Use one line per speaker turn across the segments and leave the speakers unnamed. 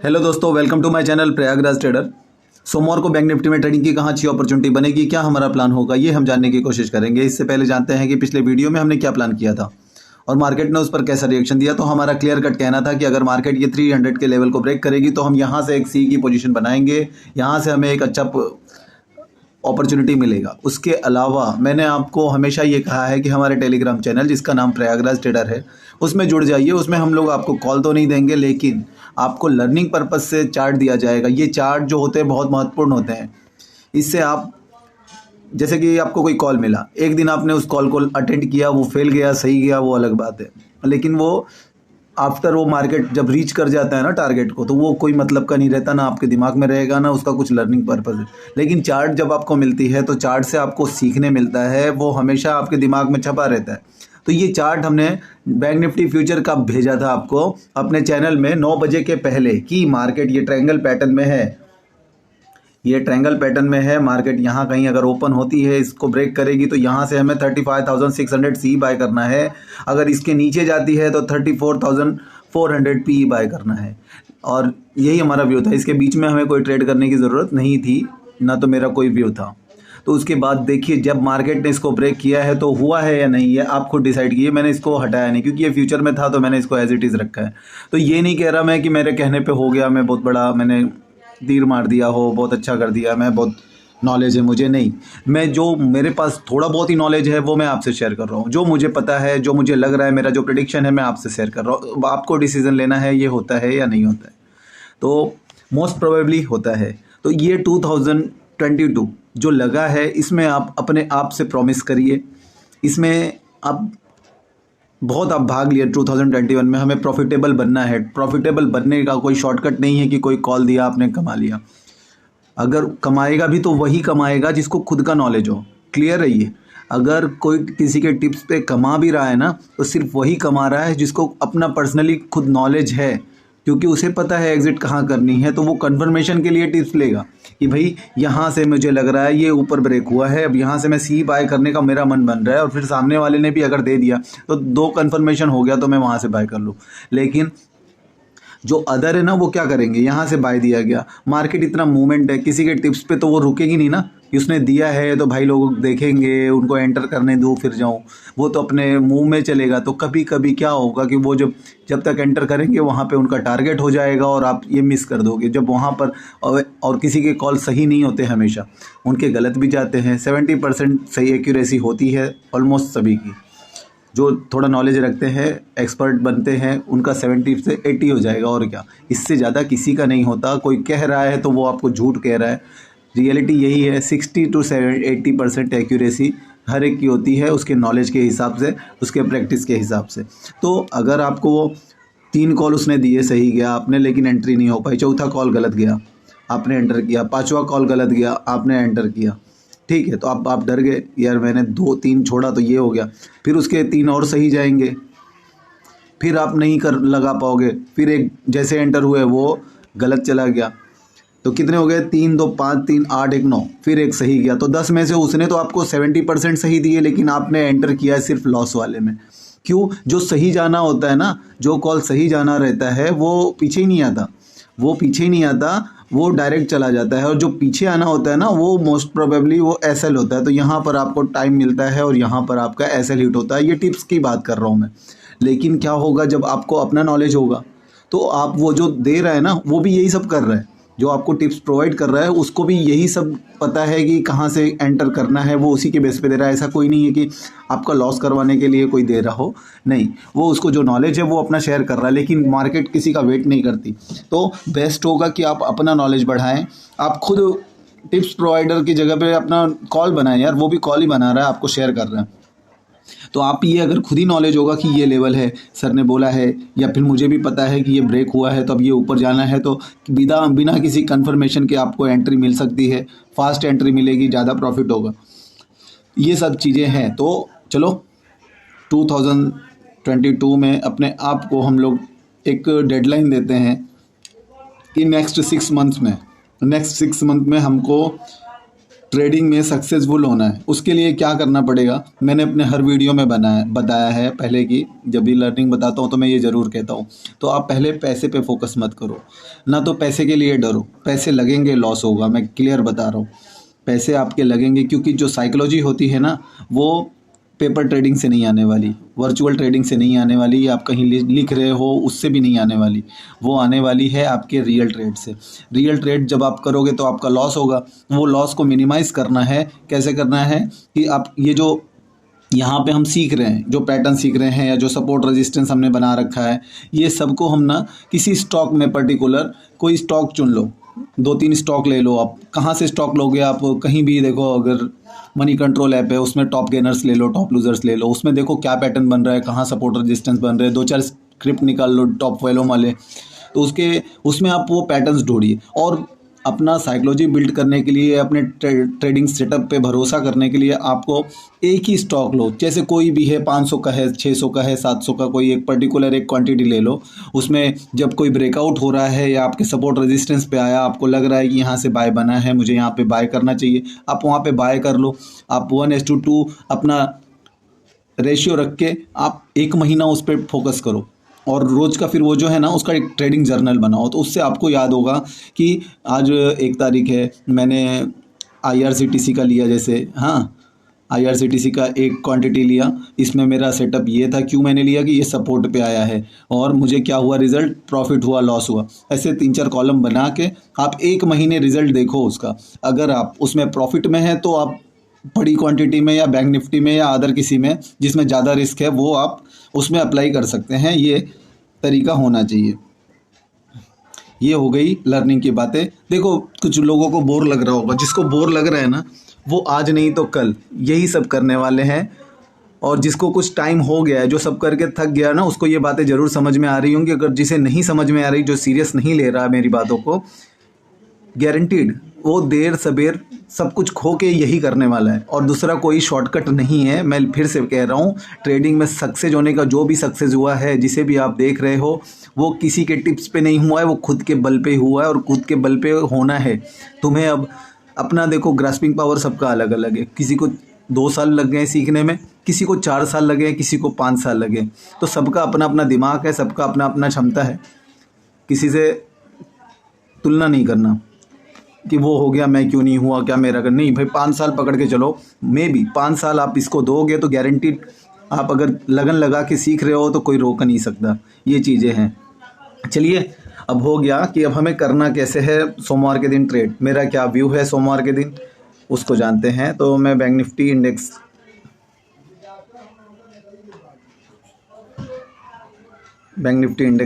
Hello दोस्तों, welcome to my channel Prayagraj trader. सोमवार को बैंक निफ्टी में ट्रेडिंग की कहाँ अच्छी अपॉर्चुनिटी बनेगी, क्या हमारा प्लान होगा, ये हम जानने की कोशिश करेंगे। इससे पहले जानते हैं कि पिछले वीडियो में हमने क्या प्लान किया था और मार्केट ने उस पर कैसा रिएक्शन दिया। तो हमारा क्लियर कट कहना था कि अगर मार्केट ये 300 के लेवल को ब्रेक करेगी तो हम यहाँ से एक सी की पोजीशन बनाएंगे, यहाँ से हमें एक अच्छा अपॉर्चुनिटी मिलेगा। उसके अलावा मैंने आपको हमेशा ये कहा है कि हमारे टेलीग्राम चैनल जिसका नाम प्रयागराज ट्रेडर है उसमें जुड़ जाइए। उसमें हम लोग आपको कॉल तो नहीं देंगे, लेकिन आपको लर्निंग पर्पस से चार्ट दिया जाएगा। ये चार्ट जो होते हैं बहुत महत्वपूर्ण होते हैं। इससे आप, जैसे कि आपको कोई कॉल मिला, एक दिन आपने उस कॉल को अटेंड किया, वो फेल गया, सही गया, वो अलग बात है, लेकिन वो आफ्टर वो मार्केट जब रीच कर जाता है ना टारगेट को, तो वो कोई मतलब का नहीं रहता, ना आपके दिमाग में रहेगा, ना उसका कुछ लर्निंग पर्पस है। लेकिन चार्ट जब आपको मिलती है तो चार्ट से आपको सीखने मिलता है, वो हमेशा आपके दिमाग में छपा रहता है। तो ये चार्ट हमने बैंक निफ्टी फ्यूचर का भेजा था आपको अपने चैनल में 9 बजे के पहले कि मार्केट ये ट्रायंगल पैटर्न में है, ये ट्रायंगल पैटर्न में है। मार्केट यहाँ कहीं अगर ओपन होती है, इसको ब्रेक करेगी तो यहाँ से हमें 35,600 सी बाय करना है। अगर इसके नीचे जाती है तो 34,400 पी बाय करना है। और यही हमारा व्यू था। इसके बीच में हमें कोई ट्रेड करने की ज़रूरत नहीं थी, ना तो मेरा कोई व्यू था। तो उसके बाद देखिए, जब मार्केट ने इसको ब्रेक किया है तो हुआ है या नहीं है आप खुद डिसाइड कीजिए। मैंने इसको हटाया नहीं क्योंकि ये फ्यूचर में था, तो मैंने इसको एज इट इज़ रखा है। तो ये नहीं कह रहा मैं कि मेरे कहने पे हो गया, मैं बहुत बड़ा, मैंने तीर मार दिया हो, बहुत अच्छा कर दिया, मैं बहुत नॉलेज है मुझे, नहीं। मैं जो मेरे पास थोड़ा बहुत ही नॉलेज है वो मैं आपसे शेयर कर रहा हूँ। जो मुझे पता है, जो मुझे लग रहा है, मेरा जो प्रेडिक्शन है, मैं आपसे शेयर कर रहा हूँ। आपको डिसीजन लेना है ये होता है या नहीं होता है। तो मोस्ट प्रोबेबली होता है। तो ये 2022 जो लगा है, इसमें आप अपने आप से प्रॉमिस करिए, इसमें आप भाग लिए। 2021 में हमें प्रॉफिटेबल बनना है। प्रॉफिटेबल बनने का कोई शॉर्टकट नहीं है कि कोई कॉल दिया आपने कमा लिया। अगर कमाएगा भी तो वही कमाएगा जिसको खुद का नॉलेज हो। क्लियर है ये। अगर कोई किसी के टिप्स पे कमा भी रहा है ना, तो सिर्फ वही कमा रहा है जिसको अपना पर्सनली खुद नॉलेज है, क्योंकि उसे पता है एग्जिट कहाँ करनी है। तो वो कंफर्मेशन के लिए टिप्स लेगा कि भाई यहाँ से मुझे लग रहा है ये ऊपर ब्रेक हुआ है, अब यहाँ से मैं सी बाय करने का मेरा मन बन रहा है, और फिर सामने वाले ने भी अगर दे दिया तो 2 कंफर्मेशन हो गया, तो मैं वहाँ से बाय कर लूँ। लेकिन जो अदर है ना, वो क्या करेंगे, यहाँ से बाय दिया गया, मार्केट इतना मूवमेंट है, किसी के टिप्स पे तो वो रुकेगी नहीं ना कि उसने दिया है तो भाई लोग देखेंगे, उनको एंटर करने दो फिर जाऊँ। वो तो अपने मुंह में चलेगा। तो कभी कभी क्या होगा कि वो जब तक एंटर करेंगे वहाँ पे उनका टारगेट हो जाएगा और आप ये मिस कर दोगे। जब वहाँ पर और किसी के कॉल सही नहीं होते, हमेशा उनके गलत भी जाते हैं। 70% सही एक्यूरेसी होती है ऑलमोस्ट सभी की। जो थोड़ा नॉलेज रखते हैं, एक्सपर्ट बनते हैं, उनका 70 से 80 हो जाएगा, और क्या, इससे ज़्यादा किसी का नहीं होता। कोई कह रहा है तो वो आपको झूठ कह रहा है। रियलिटी यही है, 60 to 80% एक्यूरेसी हर एक की होती है, उसके नॉलेज के हिसाब से, उसके प्रैक्टिस के हिसाब से। तो अगर आपको वो 3 कॉल उसने दिए, सही गया आपने, लेकिन एंट्री नहीं हो पाई, चौथा कॉल गलत गया, आपने एंटर किया, 5वां कॉल गलत गया, आपने एंटर किया, ठीक है, तो आप डर गए, यार मैंने 2-3 छोड़ा तो ये हो गया। फिर उसके 3 और सही जाएंगे, फिर आप नहीं कर लगा पाओगे। फिर एक जैसे एंटर हुए वो गलत चला गया, तो कितने हो गए, 3 2 5 3 8 1 9, फिर एक सही गया। तो 10 में से उसने तो आपको 70% सही दिए, लेकिन आपने एंटर किया है सिर्फ लॉस वाले में। क्यों? जो सही जाना होता है ना, जो कॉल सही जाना रहता है वो पीछे ही नहीं आता, वो डायरेक्ट चला जाता है। और जो पीछे आना होता है ना, वो मोस्ट प्रोबेबली वो एसएल होता है। तो यहाँ पर आपको टाइम मिलता है और यहाँ पर आपका एसएल हिट होता है। ये टिप्स की बात कर रहा हूँ मैं। लेकिन क्या होगा, जब आपको अपना नॉलेज होगा तो आप, वो जो दे रहा है ना, वो भी यही सब कर रहा है। जो आपको टिप्स प्रोवाइड कर रहा है उसको भी यही सब पता है कि कहाँ से एंटर करना है, वो उसी के बेस पे दे रहा है। ऐसा कोई नहीं है कि आपका लॉस करवाने के लिए कोई दे रहा हो, नहीं, वो उसको जो नॉलेज है वो अपना शेयर कर रहा है। लेकिन मार्केट किसी का वेट नहीं करती। तो बेस्ट होगा कि आप अपना नॉलेज बढ़ाएं। आप खुद टिप्स प्रोवाइडर की जगह पे अपना कॉल बनाएं। यार वो भी कॉल ही बना रहा है, आपको शेयर कर रहा है। तो आप ये, अगर खुद ही नॉलेज होगा कि ये लेवल है, सर ने बोला है, या फिर मुझे भी पता है कि ये ब्रेक हुआ है तो अब ये ऊपर जाना है, तो बिना किसी कंफर्मेशन के आपको एंट्री मिल सकती है। फास्ट एंट्री मिलेगी, ज़्यादा प्रॉफिट होगा। ये सब चीज़ें हैं। तो चलो 2022 में अपने आप को हम लोग एक डेडलाइन देते हैं कि नेक्स्ट 6 मंथ में हमको ट्रेडिंग में सक्सेसफुल होना है, उसके लिए क्या करना पड़ेगा मैंने अपने हर वीडियो में बताया है पहले की। जब भी लर्निंग बताता हूँ तो मैं ये ज़रूर कहता हूँ, तो आप पहले पैसे पे फोकस मत करो, ना तो पैसे के लिए डरो। पैसे लगेंगे, लॉस होगा, मैं क्लियर बता रहा हूँ। पैसे आपके लगेंगे, क्योंकि जो साइकोलॉजी होती है ना, वो पेपर ट्रेडिंग से नहीं आने वाली, वर्चुअल ट्रेडिंग से नहीं आने वाली, आप कहीं लिख रहे हो उससे भी नहीं आने वाली। वो आने वाली है आपके रियल ट्रेड से। रियल ट्रेड जब आप करोगे तो आपका लॉस होगा। वो लॉस को मिनिमाइज़ करना है। कैसे करना है कि आप ये जो यहाँ पे हम सीख रहे हैं, जो पैटर्न सीख रहे हैं या जो सपोर्ट रेजिस्टेंस हमने बना रखा है, ये सबको हम ना किसी स्टॉक में पर्टिकुलर कोई स्टॉक चुन लो, 2-3 स्टॉक ले लो। आप कहाँ से स्टॉक लोगे? आप कहीं भी देखो, अगर मनी कंट्रोल ऐप है उसमें टॉप गेनर्स ले लो, टॉप लूजर्स ले लो, उसमें देखो क्या पैटर्न बन रहा है, कहाँ सपोर्ट रेजिस्टेंस बन रहे हैं, 2-4 स्क्रिप्ट निकाल लो टॉप वैल्यूम वाले। तो उसमें आप वो पैटर्न्स ढूंढिए। और अपना साइकोलॉजी बिल्ड करने के लिए, अपने ट्रेडिंग सेटअप पे भरोसा करने के लिए आपको एक ही स्टॉक लो। जैसे कोई भी है, 500 का है, 600 का है, 700 का, कोई एक पर्टिकुलर एक क्वांटिटी ले लो। उसमें जब कोई ब्रेकआउट हो रहा है या आपके सपोर्ट रेजिस्टेंस पे आया, आपको लग रहा है कि यहाँ से बाय बना है, मुझे यहाँ पे बाय करना चाहिए, आप वहाँ पे बाय कर लो। आप 1:2 अपना रेशियो रख के आप 1 महीना उस पर फोकस करो, और रोज़ का फिर वो जो है ना, उसका एक ट्रेडिंग जर्नल बनाओ। तो उससे आपको याद होगा कि आज 1 तारीख है, मैंने IRCTC का लिया, जैसे हाँ IRCTC का एक क्वांटिटी लिया, इसमें मेरा सेटअप ये था। क्यों मैंने लिया? कि ये सपोर्ट पे आया है और मुझे क्या हुआ, रिजल्ट, प्रॉफिट हुआ, लॉस हुआ। ऐसे 3-4 कॉलम बना के आप 1 महीने रिजल्ट देखो उसका। अगर आप उसमें प्रॉफिट में है तो आप बड़ी क्वांटिटी में या बैंक निफ्टी में या अदर किसी में जिसमें ज़्यादा रिस्क है, वो आप उसमें अप्लाई कर सकते हैं। ये तरीका होना चाहिए। ये हो गई लर्निंग की बातें। देखो, कुछ लोगों को बोर लग रहा होगा, जिसको बोर लग रहा है ना, वो आज नहीं तो कल यही सब करने वाले हैं। और जिसको कुछ टाइम हो गया है, जो सब करके थक गया ना, उसको ये बातें ज़रूर समझ में आ रही होंगी। अगर जिसे नहीं समझ में आ रही, जो सीरियस नहीं ले रहा मेरी बातों को, गारंटीड वो देर सबेर सब कुछ खो के यही करने वाला है। और दूसरा कोई शॉर्टकट नहीं है। मैं फिर से कह रहा हूँ, ट्रेडिंग में सक्सेस होने का, जो भी सक्सेस हुआ है, जिसे भी आप देख रहे हो, वो किसी के टिप्स पे नहीं हुआ है, वो खुद के बल पे हुआ है और खुद के बल पे होना है तुम्हें। अब अपना देखो, ग्रास्पिंग पावर सबका अलग अलग है। किसी को 2 साल लग गए सीखने में, किसी को 4 साल लगे, किसी को 5 साल लगे। तो सबका अपना अपना दिमाग है, सबका अपना अपना क्षमता है। किसी से तुलना नहीं करना कि वो हो गया, मैं क्यों नहीं हुआ, क्या मेरा कर, नहीं भाई। 5 साल पकड़ के चलो, मे बी 5 साल आप इसको दोगे तो गारंटीड, आप अगर लगन लगा के सीख रहे हो तो कोई रोक नहीं सकता। ये चीज़ें हैं। चलिए, अब हो गया कि अब हमें करना कैसे है सोमवार के दिन ट्रेड। मेरा क्या व्यू है सोमवार के दिन, उसको जानते हैं। तो मैं बैंक निफ्टी इंडेक्स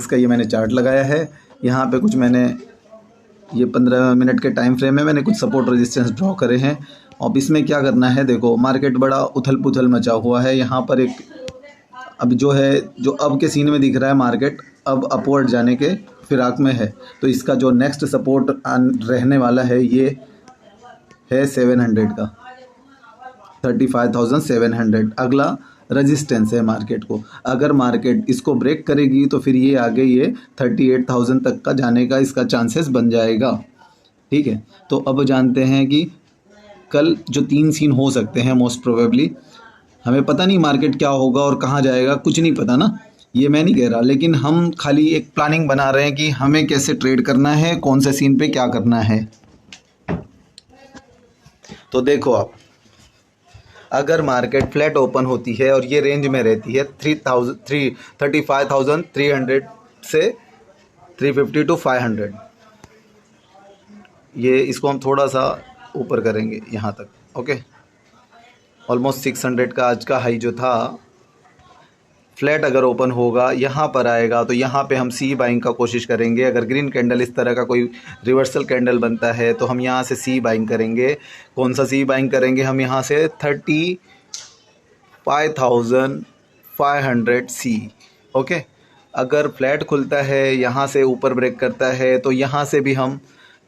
का ये मैंने चार्ट लगाया है। यहाँ पे कुछ मैंने ये 15 मिनट के टाइम फ्रेम में मैंने कुछ सपोर्ट रेजिस्टेंस ड्रॉ करे हैं। अब इसमें क्या करना है, देखो मार्केट बड़ा उथल पुथल मचा हुआ है। यहाँ पर एक अब जो है, जो अब के सीन में दिख रहा है, मार्केट अब अपवर्ड जाने के फिराक में है। तो इसका जो नेक्स्ट सपोर्ट रहने वाला है, ये है 700 का, 35,700 अगला रेजिस्टेंस है मार्केट को। अगर मार्केट इसको ब्रेक करेगी तो फिर ये आगे ये 38,000 तक का जाने का इसका चांसेस बन जाएगा। ठीक है, तो अब जानते हैं कि कल जो 3 सीन हो सकते हैं मोस्ट प्रोबेबली। हमें पता नहीं मार्केट क्या होगा और कहाँ जाएगा, कुछ नहीं पता ना, ये मैं नहीं कह रहा, लेकिन हम खाली एक प्लानिंग बना रहे हैं कि हमें कैसे ट्रेड करना है, कौन से सीन पे क्या करना है। तो देखो, आप अगर मार्केट फ्लैट ओपन होती है और ये रेंज में रहती है 35,300 से 350 to 500, ये इसको हम थोड़ा सा ऊपर करेंगे यहाँ तक। ओके, ऑलमोस्ट 600 का आज का हाई जो था, फ्लैट अगर ओपन होगा, यहाँ पर आएगा, तो यहाँ पे हम सी बाइंग का कोशिश करेंगे। अगर ग्रीन कैंडल इस तरह का कोई रिवर्सल कैंडल बनता है तो हम यहाँ से सी बाइंग करेंगे। कौन सा सी बाइंग करेंगे? हम यहाँ से 35,500 सी। ओके, अगर फ्लैट खुलता है, यहाँ से ऊपर ब्रेक करता है, तो यहाँ से भी हम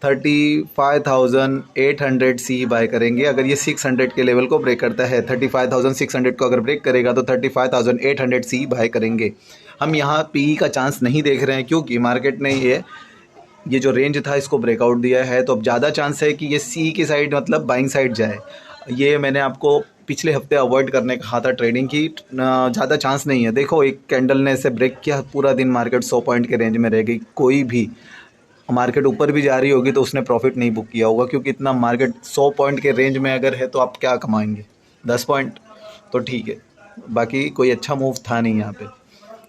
35,800 सी बाय करेंगे। अगर ये 600 के लेवल को ब्रेक करता है, 35,600 को अगर ब्रेक करेगा तो 35,800 सी बाय करेंगे। हम यहाँ पीई का चांस नहीं देख रहे हैं, क्योंकि मार्केट ने ये ये जो रेंज था इसको ब्रेकआउट दिया है, तो अब ज़्यादा चांस है कि ये सी की साइड मतलब बाइंग साइड जाए। ये मैंने आपको पिछले हफ्ते अवॉइड करने कहा था ट्रेडिंग की, ज़्यादा चांस नहीं है। देखो एक कैंडल ने इसे ब्रेक किया, पूरा दिन मार्केट 100 पॉइंट के रेंज में रह गई। कोई भी मार्केट ऊपर भी जा रही होगी तो उसने प्रॉफिट नहीं बुक किया होगा, क्योंकि इतना मार्केट 100 पॉइंट के रेंज में अगर है तो आप क्या कमाएंगे, 10 पॉइंट तो ठीक है, बाकी कोई अच्छा मूव था नहीं यहाँ पे।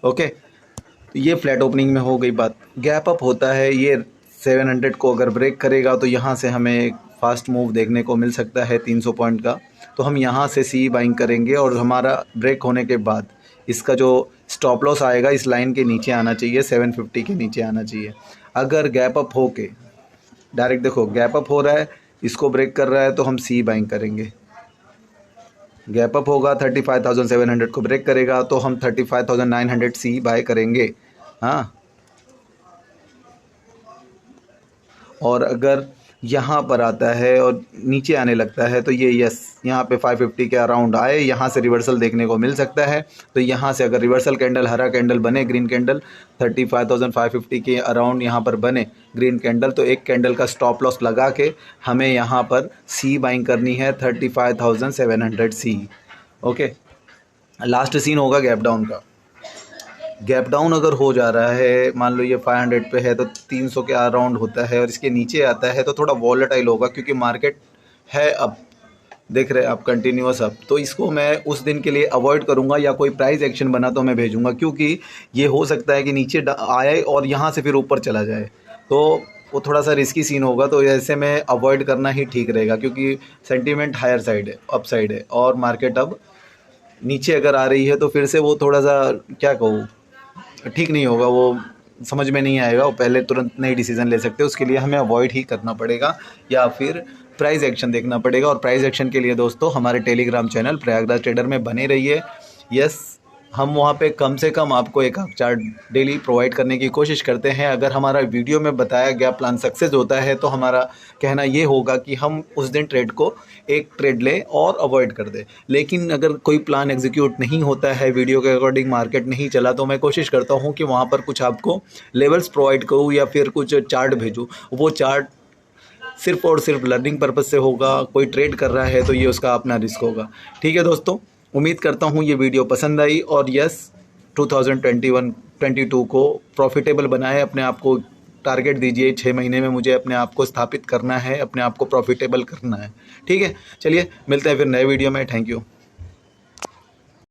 ओके, तो ये फ्लैट ओपनिंग में हो गई बात। गैप अप होता है, ये 700 को अगर ब्रेक करेगा तो यहाँ से हमें एक फास्ट मूव देखने को मिल सकता है 300 पॉइंट का। तो हम यहाँ से सी बाइंग करेंगे और हमारा ब्रेक होने के बाद इसका जो स्टॉप लॉस आएगा इस लाइन के नीचे आना चाहिए, 750 के नीचे आना चाहिए। अगर गैप अप हो के डायरेक्ट, देखो गैप अप हो रहा है, इसको ब्रेक कर रहा है तो हम सी बाइंग करेंगे। गैप अप होगा 35,700 को ब्रेक करेगा तो हम 35,900 सी बाय करेंगे। हाँ, और अगर यहाँ पर आता है और नीचे आने लगता है तो ये यस यहाँ पे 550 के अराउंड आए, यहाँ से रिवर्सल देखने को मिल सकता है। तो यहाँ से अगर रिवर्सल कैंडल, हरा कैंडल बने, ग्रीन कैंडल 35,550 के अराउंड यहाँ पर बने ग्रीन कैंडल, तो एक कैंडल का स्टॉप लॉस लगा के हमें यहाँ पर सी बाइंग करनी है 35,700 सी। ओके, लास्ट सीन होगा गैप डाउन का। गैप डाउन अगर हो जा रहा है, मान लो ये 500 पे है तो 300 के अराउंड होता है और इसके नीचे आता है तो थोड़ा वॉलेटाइल होगा, क्योंकि मार्केट है अब देख रहे हैं आप कंटिन्यूअस अप। तो इसको मैं उस दिन के लिए अवॉइड करूंगा, या कोई प्राइस एक्शन बना तो मैं भेजूंगा, क्योंकि ये हो सकता है कि नीचे आए और यहाँ से फिर ऊपर चला जाए, तो वो थोड़ा सा रिस्की सीन होगा। तो ऐसे में अवॉइड करना ही ठीक रहेगा, क्योंकि सेंटीमेंट हायर साइड है, अप साइड है, और मार्केट अब नीचे अगर आ रही है तो फिर से वो थोड़ा सा क्या कहूँ, ठीक नहीं होगा, वो समझ में नहीं आएगा। वो पहले तुरंत नहीं डिसीजन ले सकते, उसके लिए हमें अवॉइड ही करना पड़ेगा या फिर प्राइस एक्शन देखना पड़ेगा। और प्राइस एक्शन के लिए दोस्तों हमारे टेलीग्राम चैनल प्रयागराज ट्रेडर में बने रहिए। यस, हम वहाँ पे कम से कम आपको एक चार्ट डेली प्रोवाइड करने की कोशिश करते हैं। अगर हमारा वीडियो में बताया गया प्लान सक्सेस होता है तो हमारा कहना ये होगा कि हम उस दिन ट्रेड को एक ट्रेड लें और अवॉइड कर दें। लेकिन अगर कोई प्लान एग्जीक्यूट नहीं होता है, वीडियो के अकॉर्डिंग मार्केट नहीं चला, तो मैं कोशिश करता हूँ कि वहाँ पर कुछ आपको लेवल्स प्रोवाइड करूँ या फिर कुछ चार्ट भेजूँ। वो चार्ट सिर्फ और सिर्फ लर्निंग पर्पज़ से होगा। कोई ट्रेड कर रहा है तो ये उसका अपना रिस्क होगा। ठीक है दोस्तों, उम्मीद करता हूँ ये वीडियो पसंद आई, और यस 2021-22 को प्रॉफिटेबल बनाए। अपने आप को टारगेट दीजिए, 6 महीने में मुझे अपने आप को स्थापित करना है, अपने आप को प्रॉफिटेबल करना है। ठीक है, चलिए मिलते हैं फिर नए वीडियो में। Thank you.